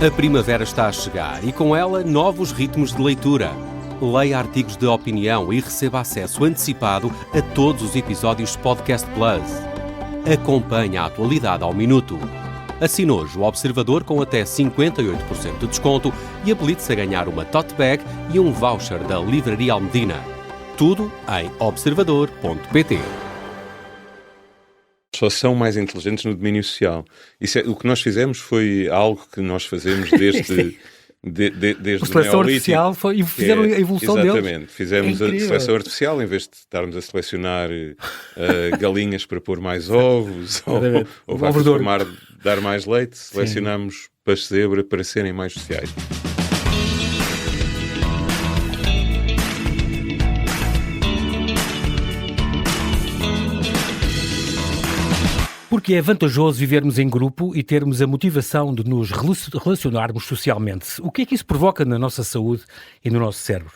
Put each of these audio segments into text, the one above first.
A primavera está a chegar e com ela novos ritmos de leitura. Leia artigos de opinião e receba acesso antecipado a todos os episódios Podcast Plus. Acompanhe a atualidade ao minuto. Assine hoje o Observador com até 58% de desconto e habilite-se a ganhar uma tote bag e um voucher da Livraria Almedina. Tudo em observador.pt. Só são mais inteligentes no domínio social. O que nós fizemos foi algo que nós fazemos desde a seleção artificial e fizeram a evolução deles. Exatamente. Fizemos a seleção artificial, em vez de estarmos a selecionar galinhas para pôr mais ovos ou dar mais leite, selecionamos peixes zebra para serem mais sociais. Porque é vantajoso vivermos em grupo e termos a motivação de nos relacionarmos socialmente. O que é que isso provoca na nossa saúde e no nosso cérebro?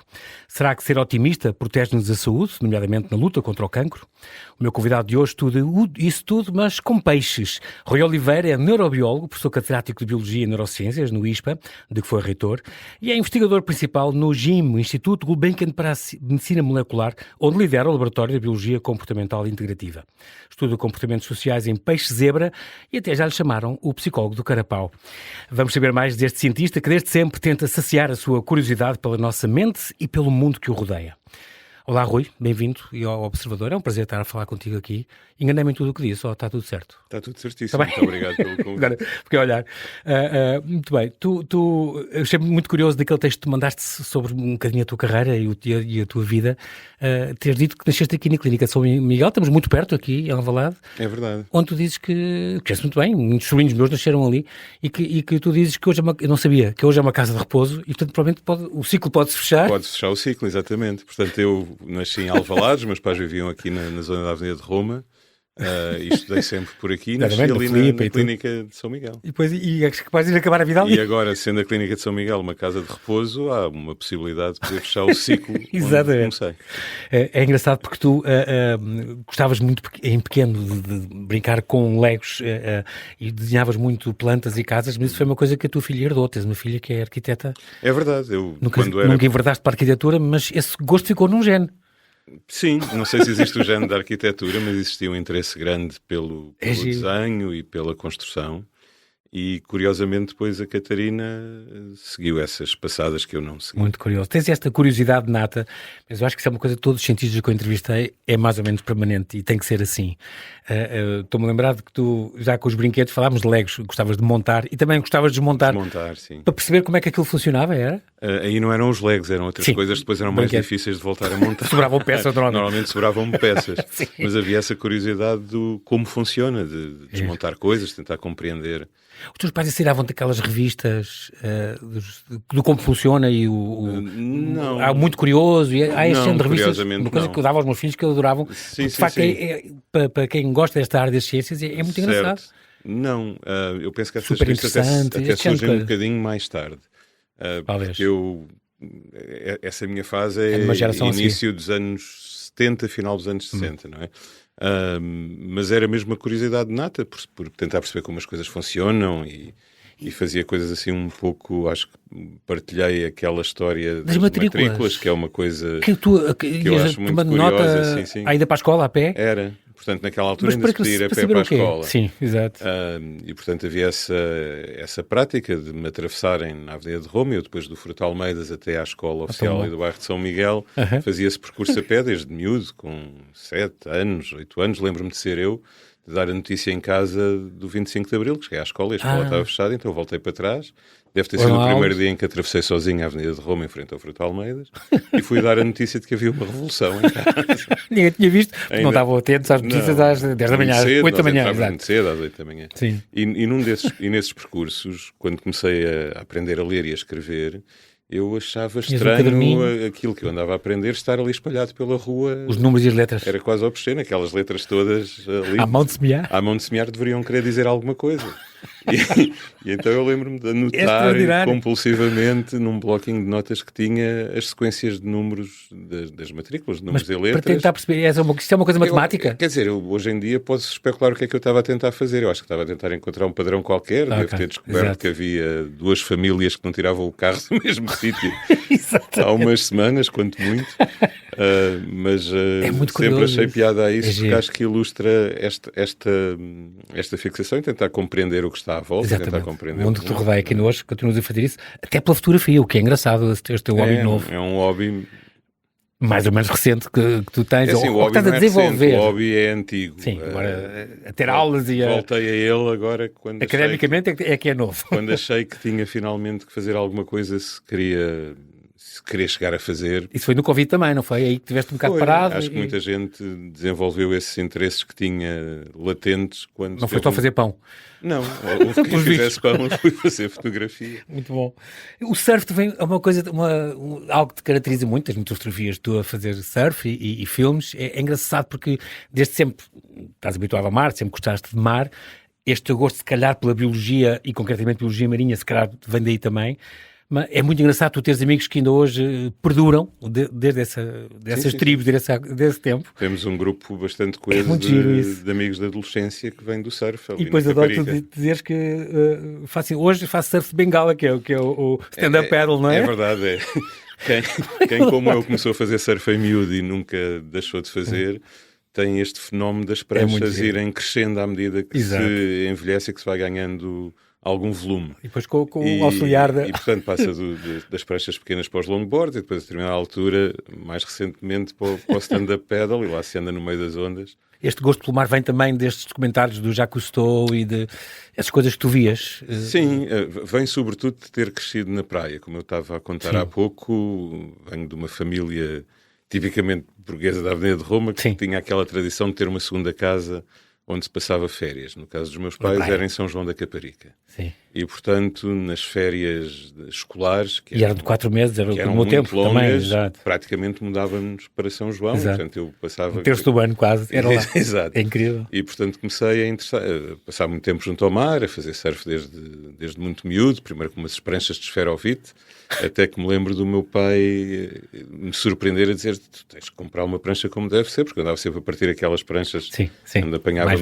Será que ser otimista protege-nos a saúde, nomeadamente na luta contra o cancro? O meu convidado de hoje estuda isso tudo, mas com peixes. Rui Oliveira é neurobiólogo, professor catedrático de Biologia e Neurociências no ISPA, de que foi reitor, e é investigador principal no GIM, Instituto Gulbenkian para a Medicina Molecular, onde lidera o Laboratório de Biologia Comportamental Integrativa. Estuda comportamentos sociais em peixe-zebra e até já lhe chamaram o psicólogo do carapau. Vamos saber mais deste cientista que desde sempre tenta saciar a sua curiosidade pela nossa mente e pelo mundo que o rodeia. Olá, Rui, bem-vindo ao Observador. É um prazer estar a falar contigo aqui. Enganei-me em tudo o que disse, está tudo certo? Está tudo certíssimo, muito obrigado pelo convite. Porque olhar, muito bem, eu achei muito curioso daquele texto que tu mandaste sobre um bocadinho a tua carreira e a tua vida. Teres dito que nasceste aqui na Clínica de São Miguel, estamos muito perto aqui, em Alvalade. É verdade. Onde tu dizes que conheces muito bem, muitos sobrinhos meus nasceram ali, e que tu dizes que hoje eu não sabia, que hoje é uma casa de repouso e, portanto, provavelmente o ciclo pode-se fechar. Pode-se fechar o ciclo, exatamente. Portanto, eu nasci em Alvalade, os meus pais viviam aqui na zona da Avenida de Roma. E estudei sempre por aqui, nasci ali na Clínica de São Miguel. E depois é capaz de acabar a vida ali. E agora, sendo a Clínica de São Miguel uma casa de repouso, há uma possibilidade de poder fechar o ciclo. Exatamente. Onde comecei. É engraçado porque tu gostavas muito em pequeno de brincar com legos e desenhavas muito plantas e casas, mas isso foi uma coisa que a tua filha herdou. Tens uma filha que é arquiteta. É verdade. Nunca enverdaste para a arquitetura, mas esse gosto ficou num gene. Sim, não sei se existe o género da arquitetura, mas existia um interesse grande pelo desenho e pela construção. E, curiosamente, depois a Catarina seguiu essas passadas que eu não segui. Muito curioso. Tens esta curiosidade nata, mas eu acho que isso é uma coisa que todos os cientistas que eu entrevistei é mais ou menos permanente e tem que ser assim. Estou-me a lembrar de que tu, já com os brinquedos, falámos de legos, gostavas de montar e também gostavas de desmontar. Desmontar, sim. Para perceber como é que aquilo funcionava, era? Aí não eram os legos, eram outras coisas, depois eram mais difíceis de voltar a montar. Sobravam peças, normalmente sobravam peças. Mas havia essa curiosidade do como funciona, de desmontar coisas, tentar compreender. Os teus pais ensinavam daquelas revistas do como funciona e não. Há muito curioso e há este género de revistas, uma coisa não. que eu dava aos meus filhos que eles adoravam. Sim, de facto, para quem gosta desta área das ciências é muito certo. engraçado. Não, eu penso que essas super revistas até surgem um bocadinho mais tarde. Porque essa minha fase é início dos anos 70, final dos anos 60, não é? Mas era mesmo uma curiosidade nata por tentar perceber como as coisas funcionam e fazia coisas assim um pouco, acho que partilhei aquela história das matrículas, que é uma coisa que eu acho muito curiosa. Sim. Ainda para a escola a pé? Era. Portanto, naquela altura ainda se podia ir a pé para a escola. Sim, exato. E, portanto, havia essa prática de me atravessarem na Avenida de Roma, eu depois do Fruto Almeidas até à escola oficial ali do bairro de São Miguel, fazia esse percurso a pé desde miúdo, com 7 anos, 8 anos, lembro-me de ser eu, de dar a notícia em casa do 25 de Abril, que cheguei à escola e a escola estava fechada, então eu voltei para trás. Deve ter sido o primeiro dia em que atravessei sozinho a Avenida de Roma em frente ao Fruto Almeidas e fui dar a notícia de que havia uma revolução em casa. Ninguém tinha visto, não estavam atentos às notícias às 10 da manhã, às 8 da manhã. Muito cedo, às 8 da manhã. Sim. E nesses percursos, quando comecei a aprender a ler e a escrever, eu achava estranho aquilo que eu andava a aprender, estar ali espalhado pela rua. Os números e as letras. Era quase obsceno, aquelas letras todas ali. À mão de semear. À mão de semear deveriam querer dizer alguma coisa. E então eu lembro-me de anotar compulsivamente num bloquinho de notas que tinha as sequências de números das matrículas, de números e letras. Para tentar perceber, isto é uma coisa matemática? Quer dizer, hoje em dia posso especular o que é que eu estava a tentar fazer. Eu acho que estava a tentar encontrar um padrão ququer. Devo ter descoberto que havia 2 famílias que não tiravam o carro do mesmo sítio há umas semanas, quanto muito. Mas sempre achei piada a isso, porque acho que ilustra esta fixação e tentar compreender o que está à volta. Exatamente. Tentar compreender o mundo que te rodeia aqui hoje, continuas a fazer isso, até pela fotografia, o que é engraçado, este teu hobby novo. É um hobby mais ou menos recente que tu tens, assim, ou que estás a desenvolver. Recente, o hobby é antigo. Sim, agora a ter aulas e voltei a ele agora quando academicamente é que é novo. Quando achei que tinha finalmente que fazer alguma coisa se queria chegar a fazer. Isso foi no Covid também, não foi? Aí que tiveste um bocado parado. Acho que muita gente desenvolveu esses interesses que tinha latentes quando... Não foi só fazer pão? Não, houve quem fizesse pão, eu fui fazer fotografia. Muito bom. O surf também é uma coisa, algo que te caracteriza muito, tens muitas fotografias tu a fazer surf e filmes. É engraçado porque desde sempre estás habituado ao mar, sempre gostaste de mar. Este teu gosto, se calhar, pela biologia e concretamente biologia marinha, se calhar vem daí também. Mas é muito engraçado tu teres amigos que ainda hoje perduram desde dessas tribos, desse tempo. Temos um grupo bastante coeso de amigos da adolescência que vem do surf. E depois adoro tu dizeres que hoje faço surf de bengala, que é o stand-up paddle, não é? É verdade, é. Quem como eu começou a fazer surf em miúdo e nunca deixou de fazer... tem este fenómeno das pranchas irem crescendo à medida que se envelhece e que se vai ganhando algum volume. E depois com o auxiliar da... E portanto passa das pranchas pequenas para os longboards e depois a determinada altura, mais recentemente, para o stand-up paddle, e lá se anda no meio das ondas. Este gosto pelo mar vem também destes documentários do Jacques Cousteau e de essas coisas que tu vias? Sim, vem sobretudo de ter crescido na praia. Como eu estava a contar há pouco, venho de uma família tipicamente burguesa da Avenida de Roma, que tinha aquela tradição de ter uma segunda casa onde se passava férias. No caso dos meus pais, era em São João da Caparica. Sim. E, portanto, nas férias escolares... E eram de 4 meses, era o meu tempo longas, também. praticamente mudávamos para São João. Exato. Portanto, eu passava... Um terço do ano quase, era lá. Exato. É incrível. E, portanto, comecei a passar muito tempo junto ao mar, a fazer surf desde muito miúdo, primeiro com umas pranchas de esferovite, até que me lembro do meu pai me surpreender a dizer: tu tens que comprar uma prancha como deve ser, porque eu andava sempre a partir aquelas pranchas onde apanhávamos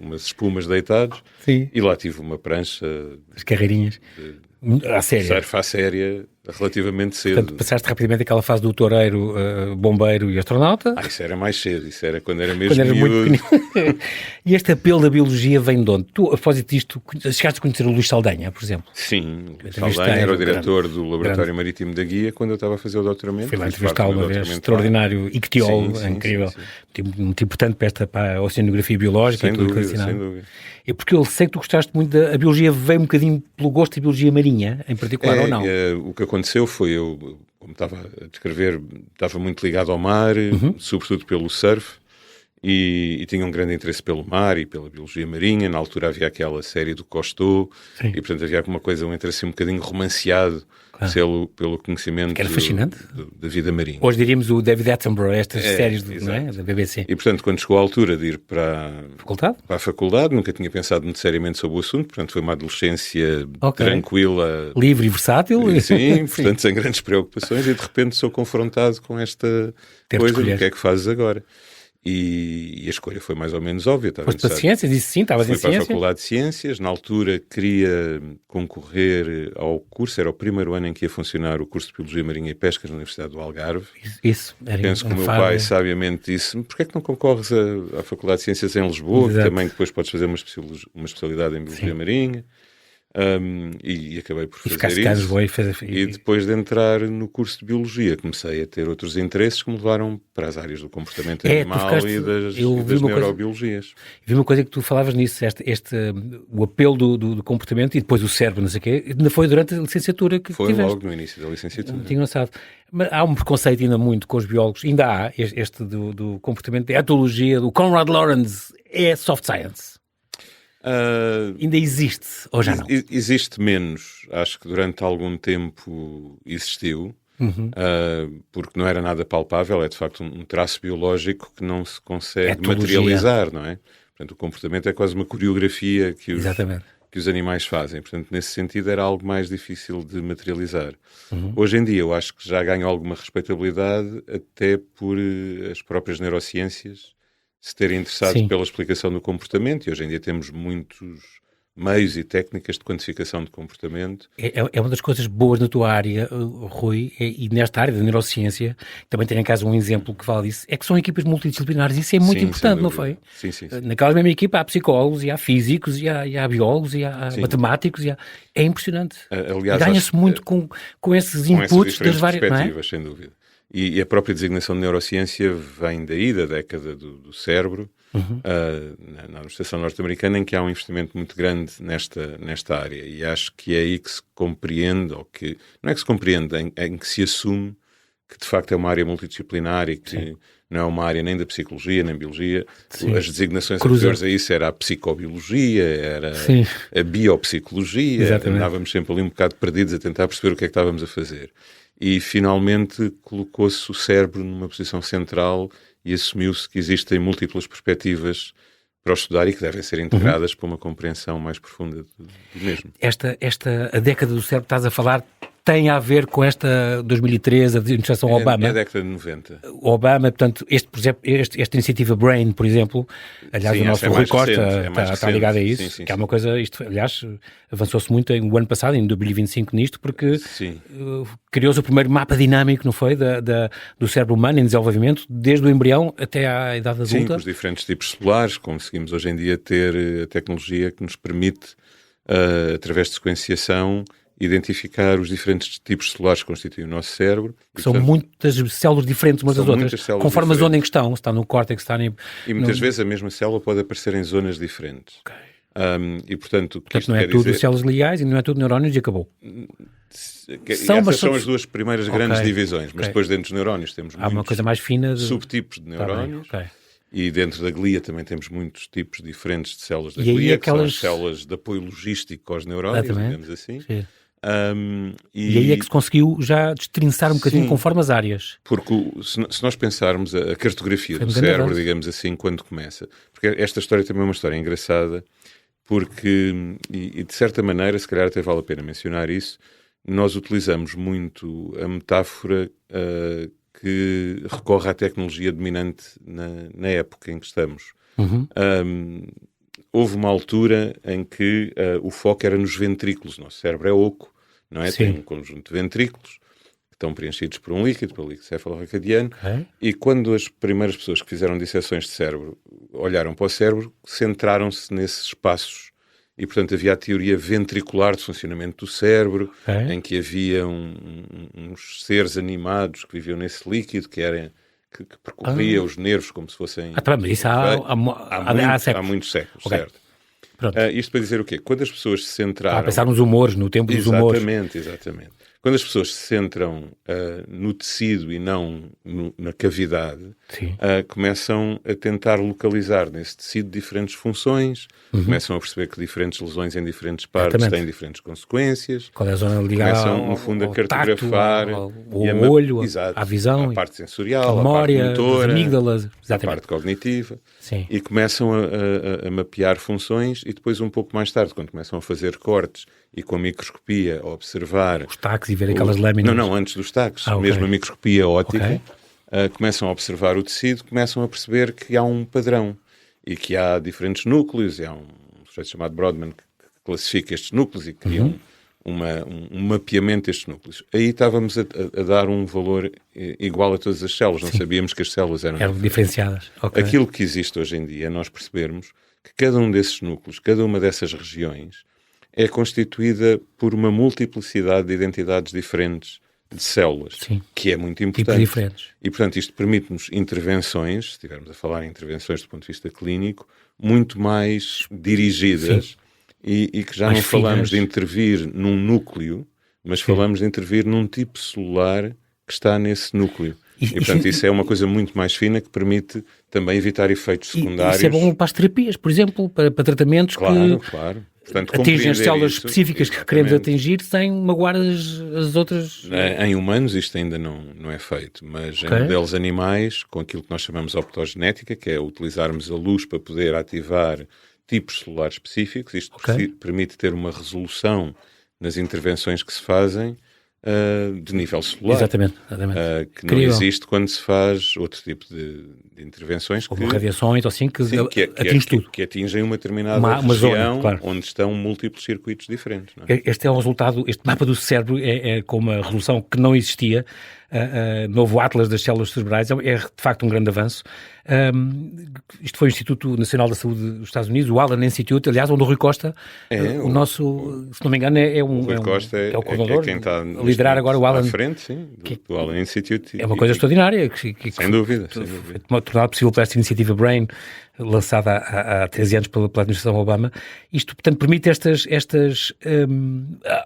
umas espumas deitados. Sim. E lá tive uma prancha... As carreirinhas. À séria. Surf à séria relativamente cedo. Portanto, passaste rapidamente aquela fase do toureiro, bombeiro e astronauta. Isso era mais cedo, isso era quando era mesmo miúdo. Muito pequenino. E este apelo da biologia vem de onde? Tu, a propósito disto, chegaste a conhecer o Luís Saldanha, por exemplo? Sim, o Saldanha era o diretor do Laboratório Marítimo da Guia quando eu estava a fazer o doutoramento. Fui lá entrevistá-lo uma vez, extraordinário, ictiólogo, incrível. Sim. Muito importante para a oceanografia biológica e tudo que ensinava. Sem dúvida. É porque eu sei que tu gostaste muito da biologia, veio um bocadinho pelo gosto da biologia marinha, em particular, ou não? O que aconteceu foi, eu, como estava a descrever, estava muito ligado ao mar, sobretudo pelo surf, e tinha um grande interesse pelo mar e pela biologia marinha. Na altura havia aquela série do Cousteau, e portanto havia alguma coisa, um interesse um bocadinho romanceado pelo conhecimento da vida marinha. Hoje diríamos o David Attenborough, estas séries não é? Da BBC. E portanto, quando chegou a altura de ir para a faculdade, nunca tinha pensado muito seriamente sobre o assunto, portanto foi uma adolescência tranquila. Livre e versátil. Sim, portanto sem grandes preocupações, e de repente sou confrontado com esta coisa do que é que fazes agora. E a escolha foi mais ou menos óbvia. Foste para Ciências? Disse sim, estavas em Ciências? Fui para a Faculdade de Ciências. Na altura queria concorrer ao curso, era o primeiro ano em que ia funcionar o curso de Biologia Marinha e Pescas na Universidade do Algarve. Isso. Penso que o meu pai sabiamente disse: porquê é que não concorres à Faculdade de Ciências em Lisboa, que também depois podes fazer uma especialidade em Biologia Marinha? E acabei por fazer isso. E depois de entrar no curso de Biologia comecei a ter outros interesses que me levaram para as áreas do comportamento animal e das neurobiologias. Vi uma coisa que tu falavas nisso, o apelo do comportamento e depois o cérebro, não sei o quê, ainda foi durante a licenciatura que tiveste. Foi logo no início da licenciatura. Muito engraçado. Mas há um preconceito ainda muito com os biólogos, ainda há este do comportamento, da etologia, do Conrad Lorenz, é soft science. Ainda existe, ou já não? Existe menos. Acho que durante algum tempo existiu, porque não era nada palpável. É de facto um traço biológico que não se consegue materializar, não é? Portanto, o comportamento é quase uma coreografia que os animais fazem. Portanto, nesse sentido, era algo mais difícil de materializar. Hoje em dia, eu acho que já ganha alguma respeitabilidade, até por as próprias neurociências se terem interessado pela explicação do comportamento, e hoje em dia temos muitos meios e técnicas de quantificação de comportamento. É uma das coisas boas na tua área, Rui, e nesta área da neurociência, também tem em casa um exemplo que fala disso, é que são equipas multidisciplinares, isso é muito importante, não foi? Sim. Naquela mesma equipa há psicólogos, e há físicos, e há biólogos, e há matemáticos, é impressionante. Aliás, ganha-se muito com esses inputs das várias perspectivas, sem dúvida. E a própria designação de neurociência vem daí, da década do cérebro, na administração norte-americana, em que há um investimento muito grande nesta área, e acho que é aí que se compreende, ou que não é que se compreende, em que se assume que de facto é uma área multidisciplinar e que não é uma área nem da psicologia, nem biologia. As designações anteriores a isso era a psicobiologia, era a biopsicologia, andávamos sempre ali um bocado perdidos a tentar perceber o que é que estávamos a fazer. E finalmente colocou-se o cérebro numa posição central e assumiu-se que existem múltiplas perspectivas para o estudar e que devem ser integradas para uma compreensão mais profunda do mesmo. A década do cérebro que estás a falar tem a ver com esta 2013, a administração Obama? É a década de 90. Obama, portanto, esta iniciativa BRAIN, por exemplo, aliás, o nosso Rui Costa está ligado a isso, sim, que é uma coisa, isto, aliás, avançou-se muito o ano passado, em 2025, nisto, porque criou-se o primeiro mapa dinâmico, não foi, do cérebro humano em desenvolvimento, desde o embrião até à idade adulta. Sim, com os diferentes tipos celulares, conseguimos hoje em dia ter a tecnologia que nos permite, através de sequenciação, identificar os diferentes tipos celulares que constituem o nosso cérebro. São muitas células diferentes umas das outras, conforme a zona em questão, se está no córtex, está no... E muitas vezes a mesma célula pode aparecer em zonas diferentes. E portanto não é tudo células gliais e não é tudo neurónios e acabou. Essas são as duas primeiras grandes divisões, mas depois dentro dos neurónios temos uma coisa mais fina subtipos de neurónios. E dentro da glia também temos muitos tipos diferentes de células da glia, que são as células de apoio logístico aos neurónios, digamos assim. E aí é que se conseguiu já destrinçar um bocadinho conforme as áreas. Porque se nós pensarmos a cartografia do cérebro, digamos assim, quando começa, porque esta história também é uma história engraçada, porque, e de certa maneira, se calhar até vale a pena mencionar isso, nós utilizamos muito a metáfora que recorre à tecnologia dominante na época em que estamos. Houve uma altura em que o foco era nos ventrículos. O nosso cérebro é oco, não é? Tem um conjunto de ventrículos que estão preenchidos por um líquido, pelo líquido cefalorraquidiano, e quando as primeiras pessoas que fizeram disseções de cérebro olharam para o cérebro, centraram-se nesses espaços. E, portanto, havia a teoria ventricular de funcionamento do cérebro, em que havia uns seres animados que viviam nesse líquido, que percorria os nervos como se fossem... mas isso há muitos séculos, certo? Isto para dizer o quê? Quando as pessoas se centraram... A pensar nos humores, no tempo dos humores. Exatamente. Quando as pessoas se centram no tecido e não na cavidade, começam a tentar localizar nesse tecido diferentes funções, começam a perceber que diferentes lesões em diferentes partes têm diferentes consequências. Qual é a zona ligada começam, no fundo, a cartografar ao olho, à visão, a parte sensorial, a memória, a parte motora, as amígdalas, a parte cognitiva. E começam a mapear funções e depois, um pouco mais tarde, quando começam a fazer cortes e com a microscopia a observar... Os taques e ver aquelas lâminas. Não, antes dos taques. Mesmo a microscopia óptica, começam a observar o tecido, começam a perceber que há um padrão e que há diferentes núcleos, e há um sujeito chamado Brodmann que classifica estes núcleos e cria um mapeamento destes núcleos. Aí estávamos a dar um valor igual a todas as células, não sabíamos que as células eram diferenciadas. Aquilo que existe hoje em dia é nós percebermos que cada um desses núcleos, cada uma dessas regiões, é constituída por uma multiplicidade de identidades diferentes de células, que é muito importante. Tipos diferentes. E, portanto, isto permite-nos intervenções, se estivermos a falar em intervenções do ponto de vista clínico, muito mais dirigidas e que já mais não falamos de intervir num núcleo, mas falamos de intervir num tipo celular que está nesse núcleo. E portanto, isso é uma coisa muito mais fina que permite também evitar efeitos secundários. Isso é bom para as terapias, por exemplo, para tratamentos claro. que Portanto, atingem as células isso, específicas que queremos atingir sem magoar as outras... Em humanos isto ainda não é feito, mas em modelos animais, com aquilo que nós chamamos de optogenética, que é utilizarmos a luz para poder ativar tipos celulares específicos, isto permite ter uma resolução nas intervenções que se fazem de nível celular. Exatamente. Que não existe quando se faz outro tipo de intervenções. Ou radiações, ou assim, que atinge tudo. Que atingem uma determinada região zona, claro. onde estão múltiplos circuitos diferentes. Não é? Este é o resultado, este mapa do cérebro é com uma resolução que não existia. Novo Atlas das Células Cerebrais é de facto um grande avanço. Isto foi o Instituto Nacional da Saúde dos Estados Unidos, o Allen Institute, aliás, onde o Rui Costa, o nosso, se não me engano, é o coordenador, quem está a liderar agora o Allen. À frente, sim, do Allen Institute. É uma coisa extraordinária. Sem dúvida. Foi tornado possível por esta iniciativa BRAIN, lançada há 13 anos pela administração Obama. Isto, portanto, permite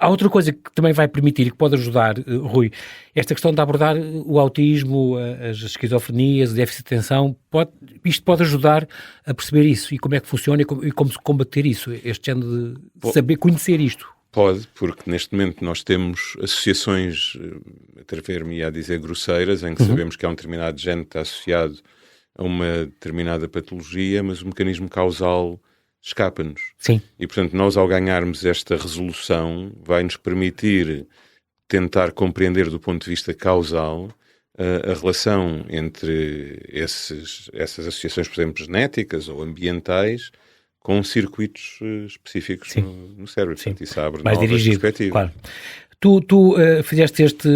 há outra coisa que também vai permitir e que pode ajudar, Rui, esta questão de abordar o autismo, as esquizofrenias, o déficit de atenção, isto pode ajudar a perceber isso e como é que funciona e como se combater isso, este género de saber conhecer isto. Pode, porque neste momento nós temos associações, atrever-me a dizer grosseiras, em que sabemos que há um determinado género que está associado a uma determinada patologia, mas o mecanismo causal escapa-nos. Sim. E, portanto, nós ao ganharmos esta resolução, vai-nos permitir tentar compreender do ponto de vista causal a relação entre essas associações, por exemplo, genéticas ou ambientais, com circuitos específicos no cérebro. Portanto, isso abre mais novas dirigido, perspectivas. Claro. Tu fizeste este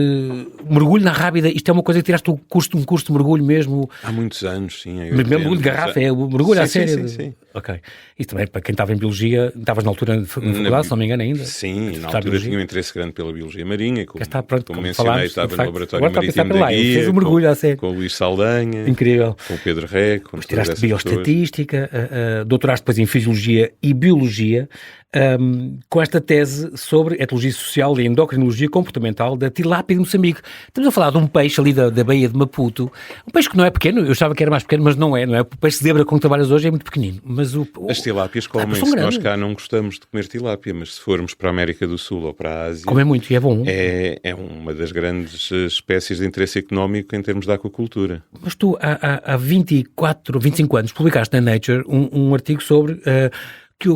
mergulho na Rábida, isto é uma coisa que tiraste um curso de mergulho mesmo? Há muitos anos, sim. Mesmo mergulho de garrafa, é o mergulho à sério? Sim. Ok. Isso também, para quem estava em Biologia, estavas na altura na faculdade, se não me engano ainda? Sim, na altura tinha um interesse grande pela Biologia Marinha, como mencionei, falámos, estava no Laboratório Marítimo da Guia, fez o mergulho à sério. Com o Luís Saldanha, incrível. Com o Pedro Ré, com depois tiraste Bioestatística, doutoraste depois em Fisiologia e Biologia, com esta tese sobre Etologia Social e Endocrinologia Comportamental da tilápia de Moçambique. Estamos a falar de um peixe ali da Baía de Maputo, um peixe que não é pequeno, eu achava que era mais pequeno, mas não é. O peixe zebra com que trabalhas hoje é muito pequenino. Mas as tilápias comem-se, nós cá não gostamos de comer tilápia, mas se formos para a América do Sul ou para a Ásia... Comem muito e é bom. É uma das grandes espécies de interesse económico em termos de aquacultura. Mas tu, há 24 ou 25 anos, publicaste na Nature um artigo sobre...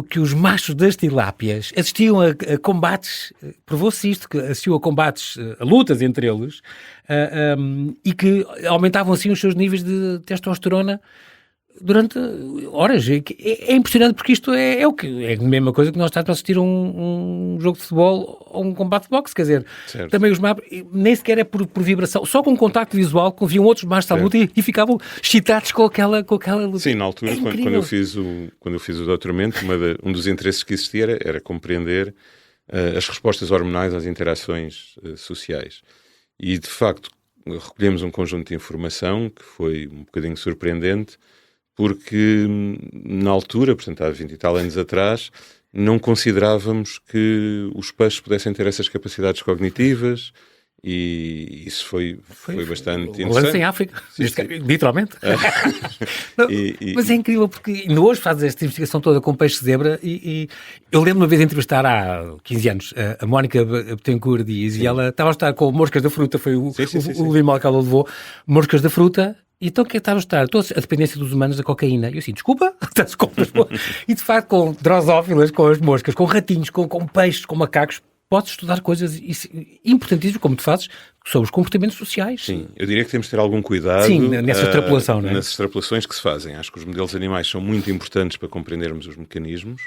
Que os machos das tilápias assistiam a combates, provou-se isto, que assistiam a combates, a lutas entre eles, e que aumentavam assim os seus níveis de testosterona durante horas. É impressionante porque isto é a mesma coisa que nós estamos a assistir a um jogo de futebol ou um combate de boxe, quer dizer, certo. Também os machos, nem sequer é por vibração, só com contacto visual, que viam outros machos à luta e ficavam excitados com aquela luta. Sim, na altura, quando eu fiz o doutoramento, um dos interesses que existia era compreender as respostas hormonais às interações sociais. E, de facto, recolhemos um conjunto de informação que foi um bocadinho surpreendente, porque na altura, portanto há 20 e tal anos atrás, não considerávamos que os peixes pudessem ter essas capacidades cognitivas e isso foi bastante interessante. Lance em África, literalmente. Não, mas é incrível porque ainda hoje fazes esta investigação toda com peixe zebra e eu lembro uma vez de entrevistar há 15 anos a Mónica Betancourt Dias e ela estava a estar com moscas da fruta, foi o animal que ela levou, moscas da fruta. E então o que é que estava a estar? Toda a dependência dos humanos da cocaína. E eu assim, desculpa? E de facto com drosófilas, com as moscas, com ratinhos, com peixes, com macacos, podes estudar coisas importantíssimas, como tu fazes, sobre os comportamentos sociais. Sim, eu diria que temos de ter algum cuidado nessa extrapolação, não é? Nas extrapolações que se fazem. Acho que os modelos animais são muito importantes para compreendermos os mecanismos,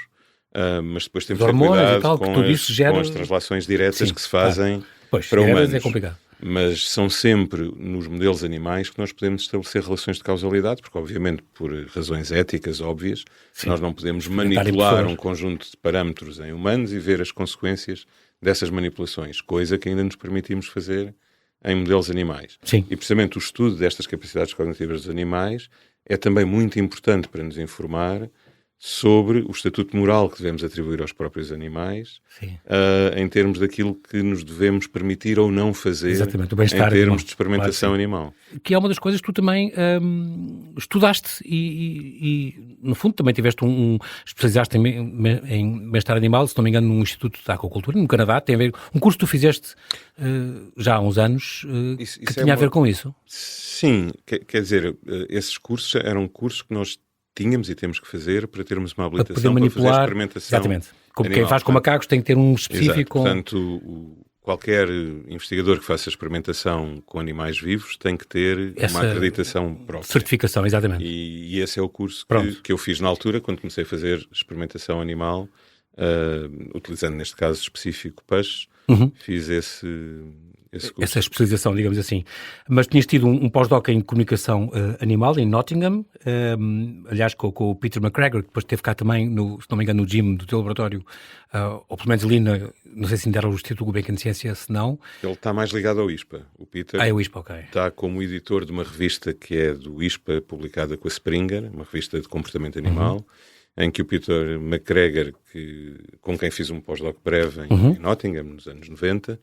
mas depois temos de ter cuidado com as translações diretas que se fazem para humanos. É complicado. Mas são sempre nos modelos animais que nós podemos estabelecer relações de causalidade, porque obviamente por razões éticas óbvias, nós não podemos manipular um conjunto de parâmetros em humanos e ver as consequências dessas manipulações, coisa que ainda nos permitimos fazer em modelos animais. Sim. E precisamente o estudo destas capacidades cognitivas dos animais é também muito importante para nos informar sobre o estatuto moral que devemos atribuir aos próprios animais, em termos daquilo que nos devemos permitir ou não fazer. Exatamente, o bem-estar em termos animal. de experimentação animal. Que é uma das coisas que tu também estudaste e, no fundo, também tiveste especializaste em bem-estar animal, se não me engano, num Instituto de Aquacultura, no Canadá. Tem a ver, um curso que tu fizeste já há uns anos que tinha a ver com isso. Sim, quer dizer, esses cursos eram cursos que nós tínhamos e temos que fazer para termos uma habilitação para fazer experimentação. Exatamente. Como animal. Quem faz com macacos tem que ter um específico. Portanto, qualquer investigador que faça experimentação com animais vivos tem que ter uma acreditação própria. Certificação, exatamente. E esse é o curso que eu fiz na altura, quando comecei a fazer experimentação animal, utilizando neste caso específico peixes, fiz esse curso. Essa especialização, digamos assim. Mas tinhas tido um pós-doc em comunicação animal em Nottingham, aliás com o Peter McGregor, que depois esteve cá também, se não me engano, no gym do teu laboratório, ou pelo menos ali, não sei se ainda era o Instituto Gulbenkian de Ciência, se não. Ele está mais ligado ao ISPA. O Peter é o ISPA, ok. Está como editor de uma revista que é do ISPA, publicada com a Springer, uma revista de comportamento animal, em que o Peter McGregor, com quem fiz um pós-doc breve em Nottingham, nos anos 90,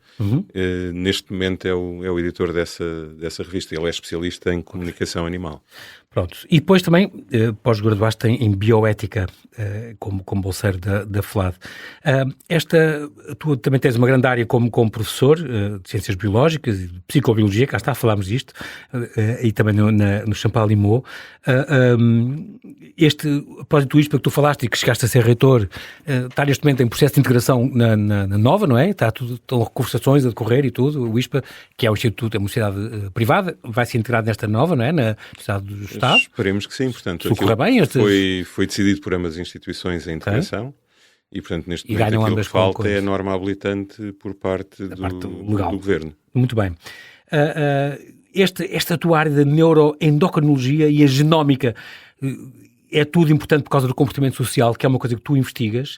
neste momento é o editor dessa revista. Ele é especialista em comunicação animal. Pronto. E depois também pós-graduaste em bioética como bolseiro da FLAD. Tu também tens uma grande área como professor de ciências biológicas e de psicobiologia, cá está, falámos disto, e também no Champalimau. Após o ISPA que tu falaste e que chegaste a ser reitor, está neste momento em processo de integração na nova, não é? Estão conversações a decorrer e tudo. O ISPA, que é o Instituto, é uma sociedade privada, vai se integrar nesta nova, não é? Na Sociedade do Estado. Esperemos que sim. Portanto, foi decidido por ambas as instituições a integração e, portanto, neste momento aquilo que falta é a norma habilitante por parte do Governo. Muito bem. Esta tua área da neuroendocrinologia e a genómica é tudo importante por causa do comportamento social, que é uma coisa que tu investigas.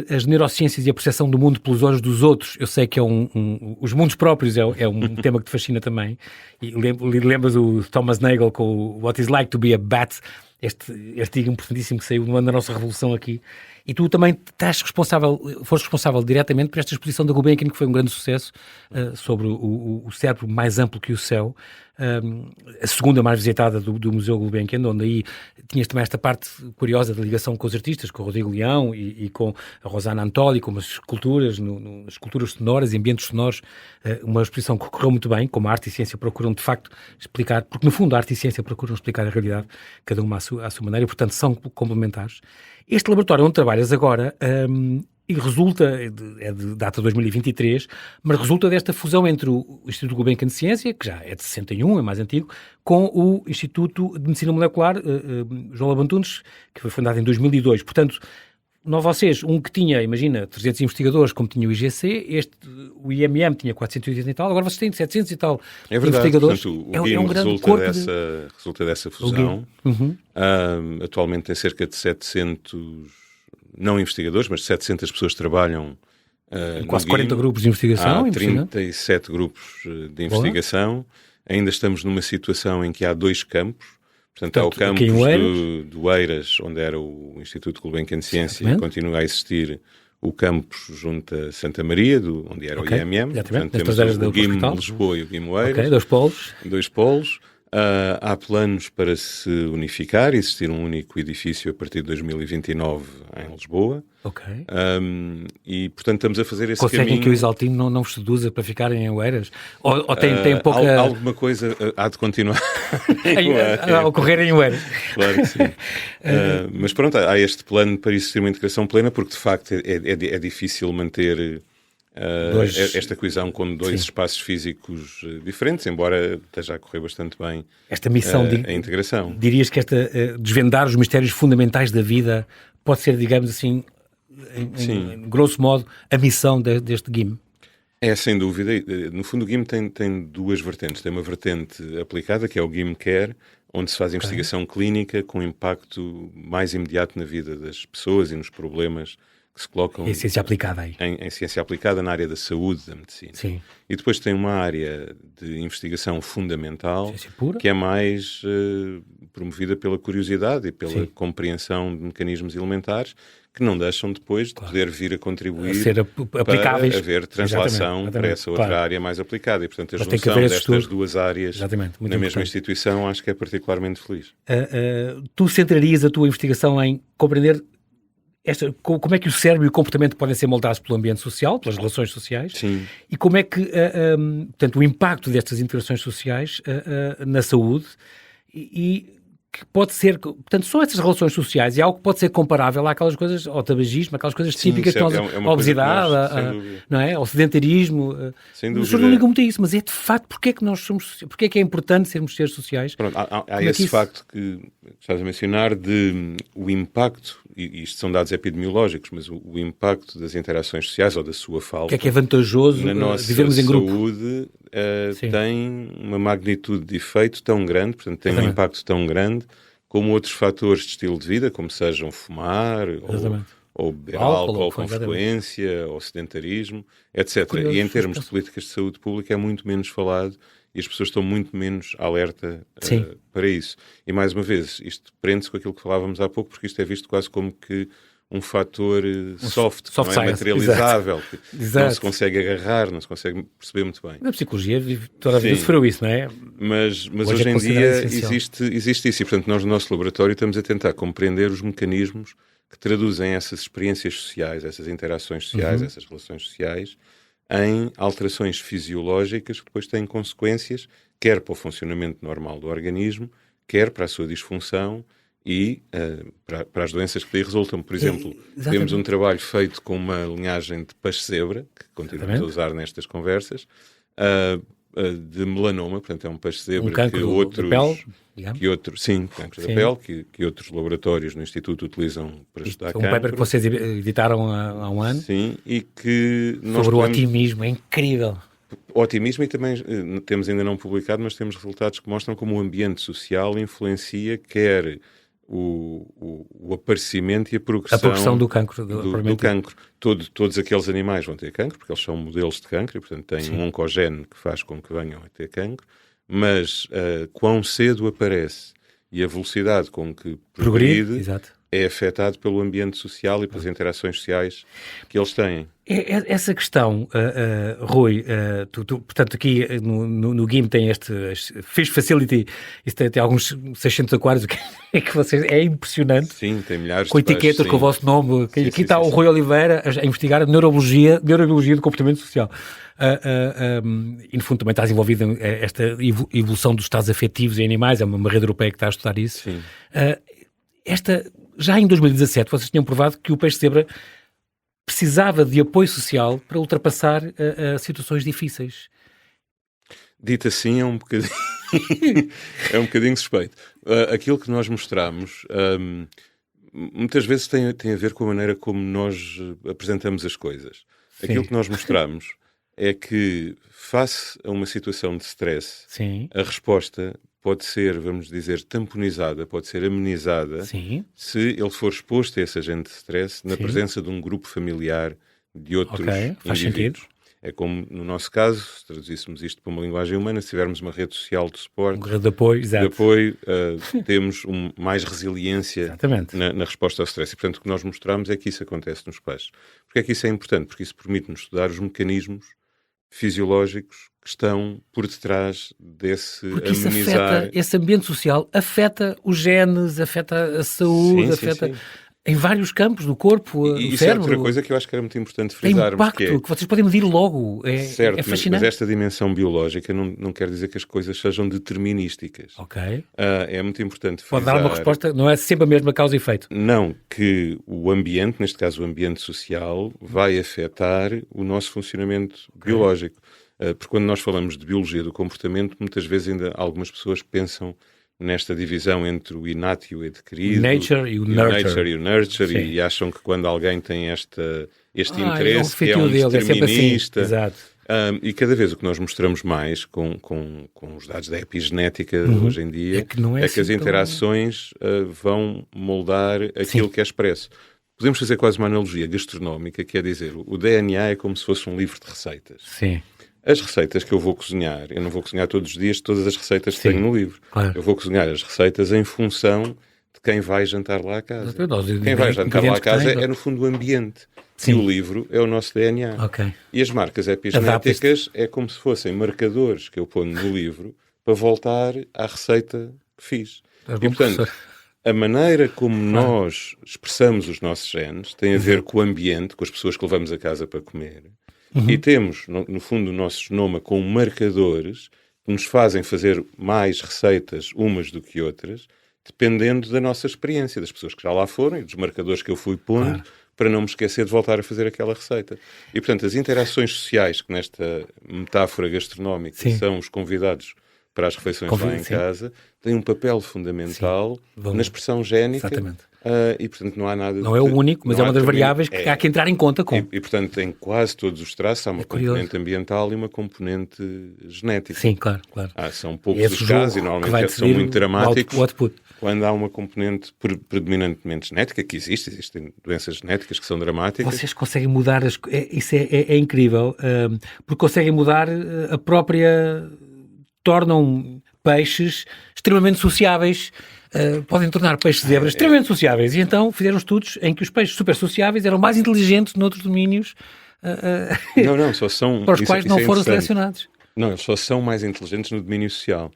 As neurociências e a percepção do mundo pelos olhos dos outros, eu sei que é os mundos próprios é um tema que te fascina também. E lembras o Thomas Nagel com o What is Like to be a Bat, este artigo importantíssimo que saiu no ano da nossa revolução aqui. E tu também foste responsável diretamente por esta exposição da Gulbenkian, que foi um grande sucesso, sobre o cérebro mais amplo que o céu, a segunda mais visitada do Museu Gulbenkian, onde aí tinhas também esta parte curiosa da ligação com os artistas, com o Rodrigo Leão e com a Rosana Antoli, com as esculturas, as esculturas sonoras e ambientes sonoros, uma exposição que correu muito bem, como a arte e ciência procuram de facto explicar, porque no fundo a arte e ciência procuram explicar a realidade, cada uma à sua maneira, e portanto são complementares. Este laboratório onde trabalhas agora e resulta, é de data de 2023, mas resulta desta fusão entre o Instituto Gulbenkian de Ciência, que já é de 61, é mais antigo, com o Instituto de Medicina Molecular João Labantunes, que foi fundado em 2002. Portanto, vocês, um que tinha, imagina, 300 investigadores, como tinha o IGC, o IMM tinha 480 e tal, agora vocês têm 700 e tal investigadores. Portanto, o GIM resulta dessa fusão. Atualmente tem cerca de 700... não investigadores, mas 700 pessoas trabalham quase 40 grupos de investigação. Há 37 grupos de investigação. Ainda estamos numa situação em que há 2 campos. Portanto, há o campus do Eiras, onde era o Instituto Gulbenkian de Ciência, e continua a existir o campus junto a Santa Maria, onde era o IMM. Portanto, temos o GIM Lisboa e o GIM Eiras. 2 polos. Há planos para se unificar e existir um único edifício a partir de 2029 em Lisboa. E, portanto, estamos a fazer esse caminho. Conseguem que o Isaltino não vos seduza para ficarem em Oeiras? Ou tem pouca... Alguma coisa há de continuar a ocorrer em Oeiras. Claro que sim. Mas pronto, há este plano para existir uma integração plena, porque de facto é difícil manter... esta coesão com 2 espaços físicos diferentes, embora esteja a correr bastante bem esta missão a integração. Dirias que desvendar os mistérios fundamentais da vida pode ser, digamos assim, em grosso modo, a missão deste GIM? É, sem dúvida. No fundo, o GIM tem 2 vertentes. Tem uma vertente aplicada, que é o GIM Care, onde se faz investigação clínica com impacto mais imediato na vida das pessoas e nos problemas que se colocam em ciência aplicada aí. Em ciência aplicada na área da saúde, da medicina. Sim. E depois tem uma área de investigação fundamental Ciência pura. que é mais promovida pela curiosidade e pela compreensão de mecanismos elementares que não deixam depois de poder vir a contribuir para haver translação para essa outra área mais aplicada. E, portanto, a junção destas duas áreas na mesma instituição acho que é particularmente feliz. Tu centrarias a tua investigação em compreender como é que o cérebro e o comportamento podem ser moldados pelo ambiente social, pelas relações sociais? Sim. E como é que, portanto, o impacto destas interações sociais na saúde e que pode ser, portanto, são estas relações sociais e é algo que pode ser comparável àquelas coisas, ao tabagismo, aquelas coisas típicas, a obesidade, não é? Ao sedentarismo. Sem dúvida. Os senhores não ligam muito a isso, mas é de facto porque é que nós somos, porque é que é importante sermos seres sociais? Pronto, há esse facto que estás a mencionar de o impacto, e isto são dados epidemiológicos, mas o impacto das interações sociais ou da sua falta. O que é vantajoso na nossa vivermos em grupo? Saúde tem uma magnitude de efeito tão grande, portanto tem um impacto tão grande como outros fatores de estilo de vida, como sejam fumar ou beber álcool com frequência, ou sedentarismo, etc. E em termos de políticas de saúde pública é muito menos falado e as pessoas estão muito menos alerta para isso. E mais uma vez, isto prende-se com aquilo que falávamos há pouco, porque isto é visto quase como que um fator soft que não é materializável, que não se consegue agarrar, não se consegue perceber muito bem. Na psicologia toda a vida sofreu isso, não é? Mas hoje em dia existe isso e, portanto, nós no nosso laboratório estamos a tentar compreender os mecanismos que traduzem essas experiências sociais, essas interações sociais, essas relações sociais, em alterações fisiológicas que depois têm consequências, quer para o funcionamento normal do organismo, quer para a sua disfunção e para as doenças que daí resultam. Por exemplo, temos um trabalho feito com uma linhagem de peixe-zebra, que continuamos a usar nestas conversas, de melanoma, portanto é um peixe-zebra que outros... cancro da pele, que outros laboratórios no Instituto utilizam para estudar cancro. Um paper que vocês editaram há um ano. Sim, e que... Sobre o otimismo, é incrível. Otimismo, e também temos ainda não publicado, mas temos resultados que mostram como o ambiente social influencia quer o aparecimento e a progressão do cancro. Do cancro. Todos aqueles animais vão ter cancro, porque eles são modelos de cancro, e portanto têm um oncogene que faz com que venham a ter cancro, mas quão cedo aparece e a velocidade com que progride é afetado pelo ambiente social e pelas interações sociais que eles têm. Essa questão, Rui, portanto aqui no GIM tem este Fish Facility, isso tem alguns 600 aquários, é impressionante. Sim, tem milhares com etiquetas, com o vosso nome. Aqui está o Rui Oliveira a investigar a neurobiologia do comportamento social. E no fundo também estás envolvido esta evolução dos estados afetivos em animais, é uma rede europeia que está a estudar isso. Sim. Já em 2017 vocês tinham provado que o peixe-zebra precisava de apoio social para ultrapassar situações difíceis. Dito assim é um bocadinho é um bocadinho suspeito. Aquilo que nós mostramos muitas vezes tem a ver com a maneira como nós apresentamos as coisas. Sim. Aquilo que nós mostramos é que face a uma situação de stress, a resposta pode ser, vamos dizer, tamponizada, pode ser amenizada, se ele for exposto a esse agente de stress na presença de um grupo familiar de outros indivíduos. Faz sentido. É como, no nosso caso, se traduzíssemos isto para uma linguagem humana, se tivermos uma rede social de suporte, de apoio, temos mais resiliência na resposta ao stress. E, portanto, o que nós mostramos é que isso acontece nos peixes. Porque é que isso é importante? Porque isso permite-nos estudar os mecanismos fisiológicos que estão por detrás desse amenizar. Esse ambiente social afeta os genes, afeta a saúde, sim. Em vários campos do corpo, do isso cérebro. É outra coisa que eu acho que era muito importante frisarmos. Impacto, que vocês podem medir logo. Certo, é fascinante. Mas esta dimensão biológica não quer dizer que as coisas sejam determinísticas. É muito importante frisar. Pode dar uma resposta, não é sempre a mesma causa e efeito. Não, que o ambiente, neste caso o ambiente social, vai afetar o nosso funcionamento biológico. Porque quando nós falamos de biologia do comportamento, muitas vezes ainda algumas pessoas pensam nesta divisão entre o inato e o adquirido, nature e o nurture, e acham que quando alguém tem este interesse, que é um dele, determinista. É sempre assim. E cada vez o que nós mostramos mais com os dados da epigenética hoje em dia é que as interações vão moldar aquilo que é expresso. podemos fazer quase uma analogia gastronómica, que é dizer, o DNA é como se fosse um livro de receitas. Sim. As receitas que eu vou cozinhar, eu não vou cozinhar todos os dias todas as receitas que tenho no livro. Claro. Eu vou cozinhar as receitas em função de quem vai jantar lá à casa. Quem vai jantar lá à casa é, no fundo, o ambiente. Sim. E o livro é o nosso DNA. Okay. E as marcas epigenéticas é como se fossem marcadores que eu ponho no livro para voltar à receita que fiz. E, portanto, a maneira como nós expressamos os nossos genes tem a ver com o ambiente, com as pessoas que levamos a casa para comer. E temos, no fundo, o nosso genoma com marcadores que nos fazem fazer mais receitas umas do que outras, dependendo da nossa experiência, das pessoas que já lá foram e dos marcadores que eu fui pondo, para não me esquecer de voltar a fazer aquela receita. E, portanto, as interações sociais, que nesta metáfora gastronómica são os convidados para as refeições lá em casa, têm um papel fundamental na expressão génica. Exatamente. E, portanto, não há nada... Não é o único, mas é uma das variáveis que há que entrar em conta com. E, portanto, em quase todos os traços há uma componente ambiental e uma componente genética. Sim, claro. São poucos os casos e normalmente são muito dramáticos. O output. Quando há uma componente predominantemente genética, que existem doenças genéticas que são dramáticas. Vocês conseguem mudar, isso é incrível, porque conseguem mudar a própria... tornam peixes extremamente sociáveis, podem tornar peixes zebras extremamente sociáveis. E então fizeram estudos em que os peixes super sociáveis eram mais inteligentes noutros domínios só são, para os quais não foram selecionados. Não, eles só são mais inteligentes no domínio social.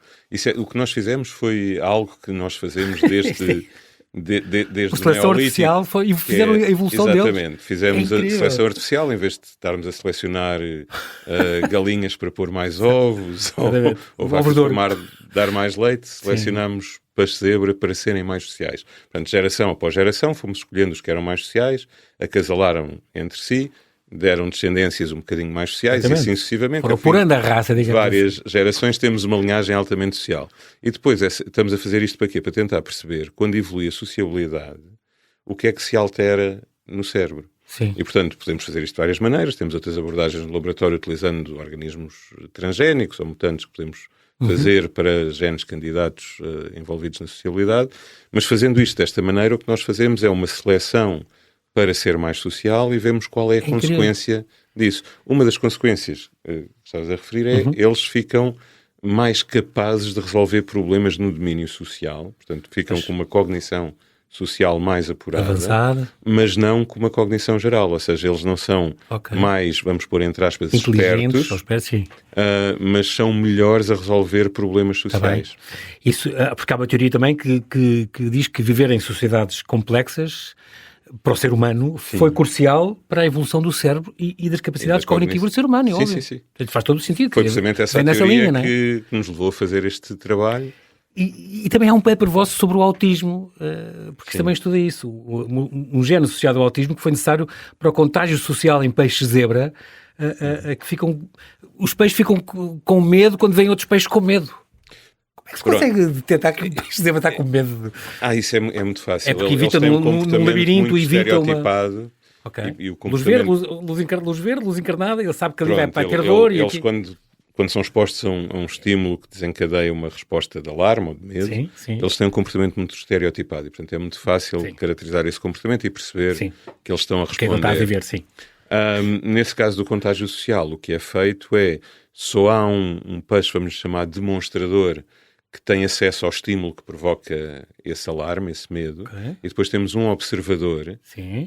O que nós fizemos foi algo que nós fazemos desde desde a seleção artificial e fizeram a evolução deles. Exatamente. Fizemos a seleção artificial em vez de estarmos a selecionar galinhas para pôr mais ovos ou vacas para dar mais leite, selecionámos peixes zebra para serem mais sociais. Portanto, geração após geração, fomos escolhendo os que eram mais sociais, acasalaram entre si, deram descendências um bocadinho mais sociais e assim sucessivamente. Foram apurando a raça, digamos. Várias gerações temos uma linhagem altamente social. E depois estamos a fazer isto para quê? Para tentar perceber, quando evolui a sociabilidade, o que é que se altera no cérebro. Sim. E, portanto, podemos fazer isto de várias maneiras. Temos outras abordagens no laboratório utilizando organismos transgénicos ou mutantes que podemos fazer para genes candidatos envolvidos na sociabilidade. Mas fazendo isto desta maneira, o que nós fazemos é uma seleção para ser mais social e vemos qual é a consequência disso. Uma das consequências que estavas a referir é eles ficam mais capazes de resolver problemas no domínio social, portanto ficam com uma cognição social mais apurada, avançada, mas não com uma cognição geral, ou seja, eles não são mais, vamos pôr entre aspas, espertos, mas são melhores a resolver problemas sociais. Isso, porque há uma teoria também que diz que viver em sociedades complexas para o ser humano foi crucial para a evolução do cérebro e das capacidades cognitivas do ser humano, é óbvio. Sim. Faz todo o sentido. Foi precisamente essa teoria que nos levou a fazer este trabalho. E também há um paper vosso sobre o autismo, porque também estuda isso. Um gene associado ao autismo que foi necessário para o contágio social em peixes zebra, que os peixes ficam com medo quando vêm outros peixes com medo. Como é que se consegue detectar que o peixe zebra está com medo? Isso é muito fácil. É porque evita num labirinto, evita estereotipado. E o comportamento... Luz verde, luz encarnada, ele sabe que ali vai ter dor. Eles quando são expostos a um estímulo que desencadeia uma resposta de alarme ou de medo, eles têm um comportamento muito estereotipado e, portanto, é muito fácil caracterizar esse comportamento e perceber que eles estão a responder. Que é a viver, nesse caso do contágio social, o que é feito é, só há um peixe, vamos chamar demonstrador, que tem acesso ao estímulo que provoca esse alarme, esse medo, e depois temos um observador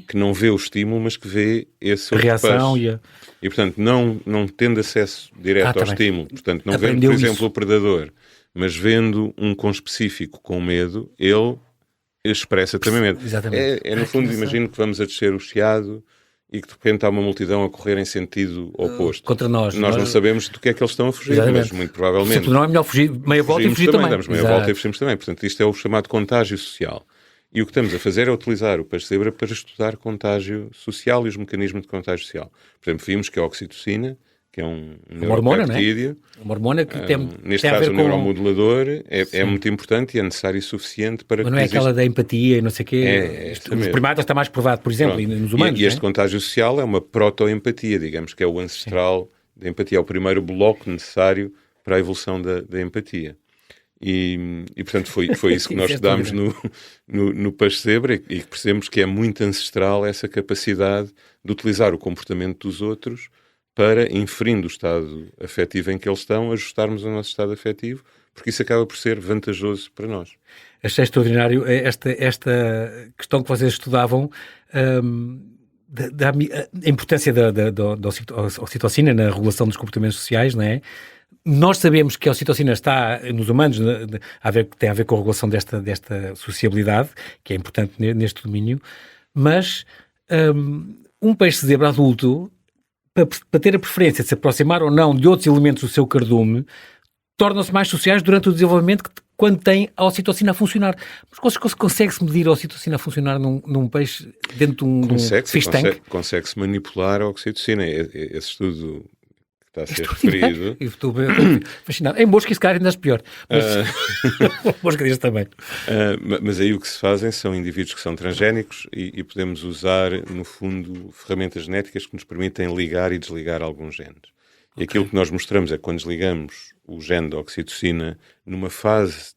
que não vê o estímulo, mas que vê esse outro reação peixe. E, portanto, não tendo acesso direto ao estímulo, portanto, não vendo, por exemplo, o predador, mas vendo um conspecífico com medo, ele expressa também medo. No fundo, imagino que vamos a descer o Chiado e que de repente há uma multidão a correr em sentido oposto. Contra nós. Nós não sabemos do que é que eles estão a fugir, mas muito provavelmente... Não é melhor fugir meia volta e fugir também. Damos meia volta e fugimos também. Portanto, isto é o chamado contágio social. E o que estamos a fazer é utilizar o peixe zebra para estudar contágio social e os mecanismos de contágio social. Por exemplo, vimos que a oxitocina, que é um neuropeptídeo, uma hormona que neste caso o neuromodulador, é muito importante e é necessário e suficiente para... Mas não é aquela da empatia e não sei o quê? Nos primatas está mais provado, por exemplo, e nos humanos. E este contágio social é uma protoempatia, digamos que é o ancestral da empatia, é o primeiro bloco necessário para a evolução da empatia. E portanto, foi isso que nós estudámos no peixe zebra, e que percebemos que é muito ancestral essa capacidade de utilizar o comportamento dos outros para, inferindo o estado afetivo em que eles estão, ajustarmos o nosso estado afetivo, porque isso acaba por ser vantajoso para nós. Achei extraordinário esta questão que vocês estudavam, a importância da ocitocina na regulação dos comportamentos sociais, não é? Nós sabemos que a ocitocina está nos humanos, tem a ver com a regulação desta sociabilidade, que é importante neste domínio, mas um peixe zebra adulto, para ter a preferência de se aproximar ou não de outros elementos do seu cardume, tornam-se mais sociais durante o desenvolvimento quando tem a ocitocina a funcionar. Mas consegue-se medir a ocitocina a funcionar num peixe dentro de um fish tank? Consegue-se manipular a ocitocina. Esse estudo que está a ser referido... Estou fascinado. Em mosca, esse cara ainda é pior. Mas mosca diz também. Mas aí o que se fazem são indivíduos que são transgénicos e podemos usar, no fundo, ferramentas genéticas que nos permitem ligar e desligar alguns genes. E aquilo que nós mostramos é que quando desligamos o gene da oxitocina numa fase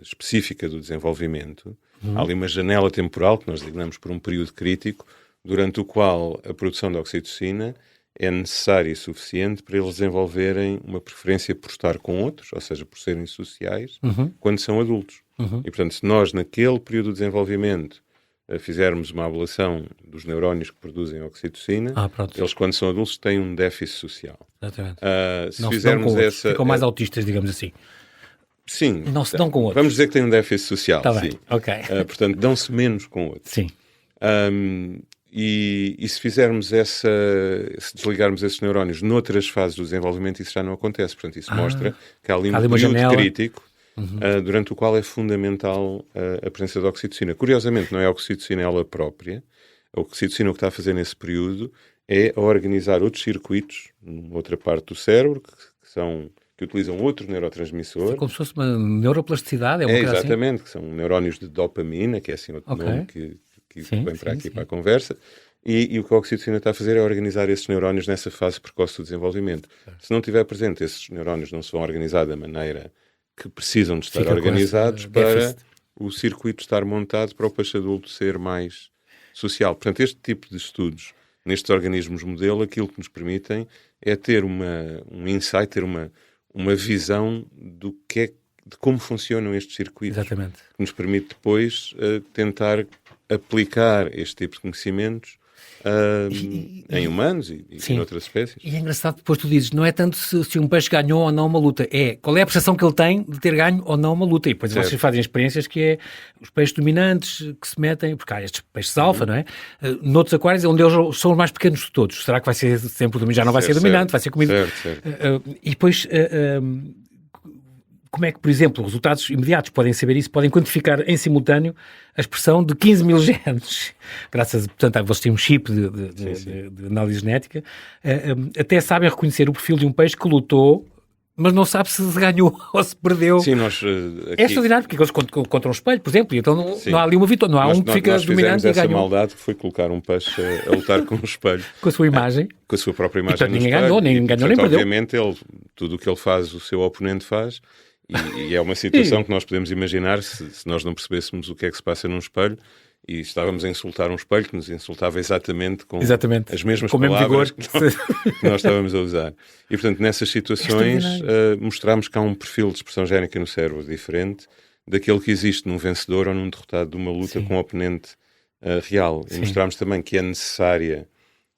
específica do desenvolvimento, há ali uma janela temporal que nós designamos por um período crítico, durante o qual a produção da oxitocina é necessária e suficiente para eles desenvolverem uma preferência por estar com outros, ou seja, por serem sociais, quando são adultos. E, portanto, se nós, naquele período de desenvolvimento, fizermos uma ablação dos neurónios que produzem oxitocina, eles, quando são adultos, têm um déficit social. Exatamente. Se não fizermos se ficam mais autistas, digamos assim. Sim. Não se dão com outros. Vamos dizer que têm um déficit social, tá sim. Bem. Ok. Portanto, dão-se menos com outros. Sim. E se fizermos se desligarmos esses neurónios noutras fases do desenvolvimento, isso já não acontece. Portanto, isso mostra que há ali um período janela crítico durante o qual é fundamental a presença da oxitocina. Curiosamente, não é a oxitocina ela própria. A oxitocina o que está a fazer nesse período é a organizar outros circuitos, numa outra parte do cérebro, que utilizam outro neurotransmissor. É como se fosse uma neuroplasticidade? Exatamente, assim? Que são neurónios de dopamina, que é assim outro nome que vem para aqui para a conversa. E o que a oxitocina está a fazer é organizar esses neurónios nessa fase precoce do desenvolvimento. Se não estiver presente, esses neurónios não se vão organizar da maneira que precisam de estar organizados para o circuito estar montado para o peixe adulto ser mais social. Portanto, este tipo de estudos nestes organismos modelo, aquilo que nos permitem é ter um insight, ter uma visão de como funcionam estes circuitos. Exatamente. Que nos permite depois tentar aplicar este tipo de conhecimentos em humanos e em outras espécies. E é engraçado, depois tu dizes, não é tanto se um peixe ganhou ou não uma luta, é qual é a percepção que ele tem de ter ganho ou não uma luta. E depois vocês fazem experiências que é os peixes dominantes que se metem, porque há estes peixes alfa, não é? Noutros aquários, onde eles são os mais pequenos de todos. Será que vai ser sempre o dominante? Já não vai ser dominante, vai ser comido. E depois... como é que, por exemplo, resultados imediatos podem saber isso, podem quantificar em simultâneo a expressão de 15 mil genes, graças, portanto, a vocês têm um chip de análise genética, até sabem reconhecer o perfil de um peixe que lutou, mas não sabe se ganhou ou se perdeu. Sim, nós... Aqui... É extraordinário, porque eles contra um espelho, por exemplo, e então não há ali uma vitória, não há um que fica dominante e ganhou. Essa maldade que foi colocar um peixe a lutar com um espelho. Com a sua imagem. Com a sua própria imagem. E, portanto, ninguém ganhou, nem perdeu. Obviamente, tudo o que ele faz, o seu oponente faz. E é uma situação que nós podemos imaginar se nós não percebêssemos o que é que se passa num espelho e estávamos a insultar um espelho que nos insultava exatamente com as mesmas palavras que nós estávamos a usar. E, portanto, nessas situações mostramos que há um perfil de expressão génica no cérebro diferente daquele que existe num vencedor ou num derrotado de uma luta com um oponente real. E mostramos também que é necessária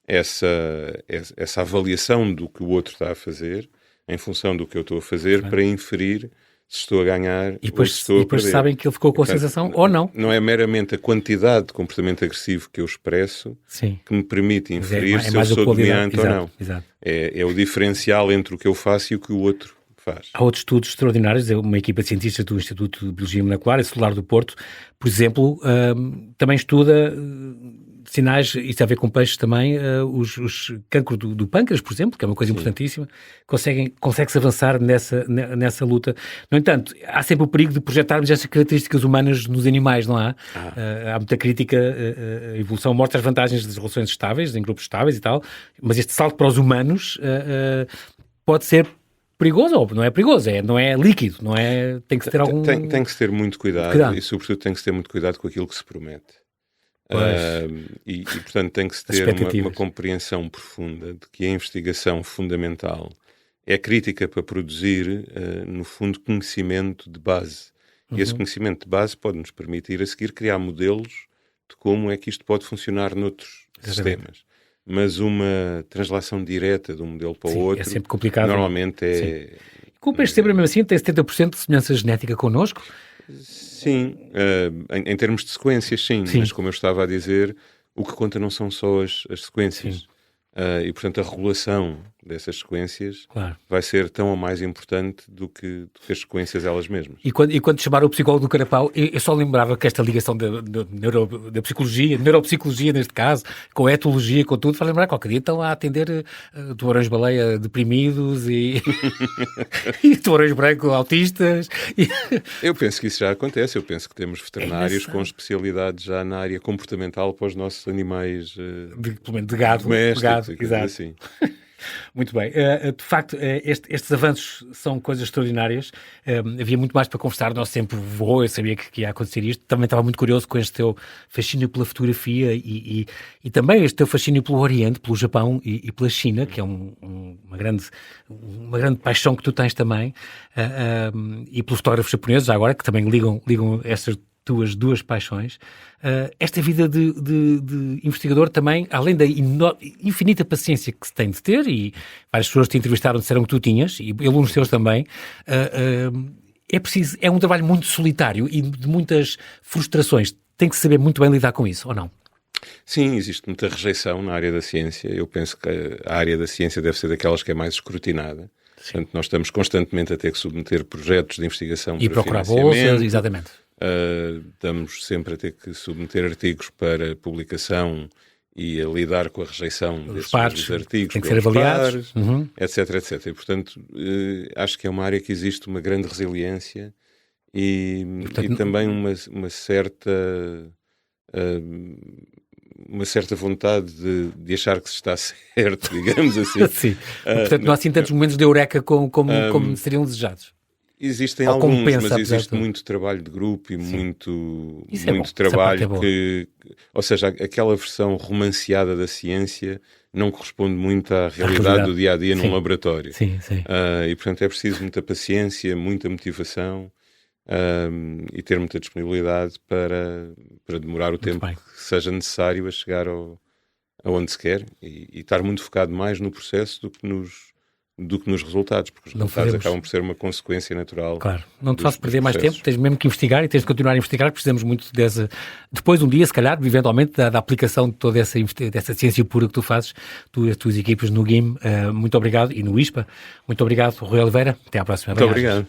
essa avaliação do que o outro está a fazer em função do que eu estou a fazer para inferir se estou a ganhar ou se estou a perder. E depois sabem que ele ficou com a sensação ou não. Não é meramente a quantidade de comportamento agressivo que eu expresso que me permite inferir se eu sou dominante ou não. Exato. É o diferencial entre o que eu faço e o que o outro faz. Há outros estudos extraordinários, uma equipa de cientistas do Instituto de Biologia Molecular e Celular do Porto, por exemplo, também estuda sinais, isso tem a ver com peixes também, os cancros do pâncreas, por exemplo, que é uma coisa importantíssima, consegue-se avançar nessa luta. No entanto, há sempre o perigo de projetarmos essas características humanas nos animais, não há? Há muita crítica, a evolução mostra as vantagens das relações estáveis, em grupos estáveis e tal, mas este salto para os humanos pode ser perigoso ou não é perigoso, não é líquido, não é, tem que se ter algum... Tem que se ter muito cuidado e sobretudo tem que se ter muito cuidado com aquilo que se promete. E portanto tem que se ter uma compreensão profunda de que a investigação fundamental é crítica para produzir, no fundo, conhecimento de base. E esse conhecimento de base pode nos permitir a seguir criar modelos de como é que isto pode funcionar noutros sistemas. Mas uma translação direta de um modelo para o outro é sempre complicado. Normalmente é... Como este sempre mesmo assim tem 70% de semelhança genética connosco? Sim, em termos de sequências, sim, mas como eu estava a dizer, o que conta não são só as sequências. E, portanto, a regulação dessas sequências vai ser tão ou mais importante do que as sequências elas mesmas. E quando chamaram o psicólogo do Carapau, eu só lembrava que esta ligação da psicologia, neuropsicologia neste caso, com a etologia, com tudo, faz lembrar que qualquer dia estão a atender tubarões-baleia deprimidos e tubarões-branco autistas. Eu penso que isso já acontece. Eu penso que temos veterinários com especialidade já na área comportamental para os nossos animais de gado, exato. Assim. Muito bem. De facto, estes avanços são coisas extraordinárias. Havia muito mais para conversar. O nosso tempo voou, eu sabia que ia acontecer isto. Também estava muito curioso com este teu fascínio pela fotografia e também este teu fascínio pelo Oriente, pelo Japão e pela China, que é uma grande paixão que tu tens também, e pelos fotógrafos japoneses, já agora, que também ligam estas tuas duas paixões. Esta vida de investigador também, além da infinita paciência que se tem de ter, e várias pessoas te entrevistaram disseram que tu tinhas, e alunos teus também, é um trabalho muito solitário e de muitas frustrações. Tem que saber muito bem lidar com isso, ou não? Sim, existe muita rejeição na área da ciência. Eu penso que a área da ciência deve ser daquelas que é mais escrutinada. Sim. Portanto, nós estamos constantemente a ter que submeter projetos de investigação e procurar bolsas, exatamente. Estamos sempre a ter que submeter artigos para publicação e a lidar com a rejeição desses artigos, tem que ser avaliados, etc. E, portanto, acho que é uma área que existe uma grande resiliência e também uma certa vontade de achar que se está certo, digamos assim. Sim. Portanto, não há assim tantos momentos de eureka como seriam desejados. Existem alguns, mas existe muito trabalho de grupo e muito trabalho que... Ou seja, aquela versão romanceada da ciência não corresponde muito à realidade do dia-a-dia num laboratório. Sim. E, portanto, é preciso muita paciência, muita motivação e ter muita disponibilidade para demorar o tempo que seja necessário a chegar aonde se quer e estar muito focado mais no processo do que nos resultados, porque os resultados acabam por ser uma consequência natural. Claro, não te faço perder mais tempo, tens mesmo que investigar e tens de continuar a investigar, precisamos muito depois de um dia, se calhar, eventualmente, da aplicação de toda essa ciência pura que tu fazes, tu e as tuas equipas no GIM, muito obrigado, e no ISPA, muito obrigado, Rui Oliveira, até à próxima. Muito obrigado.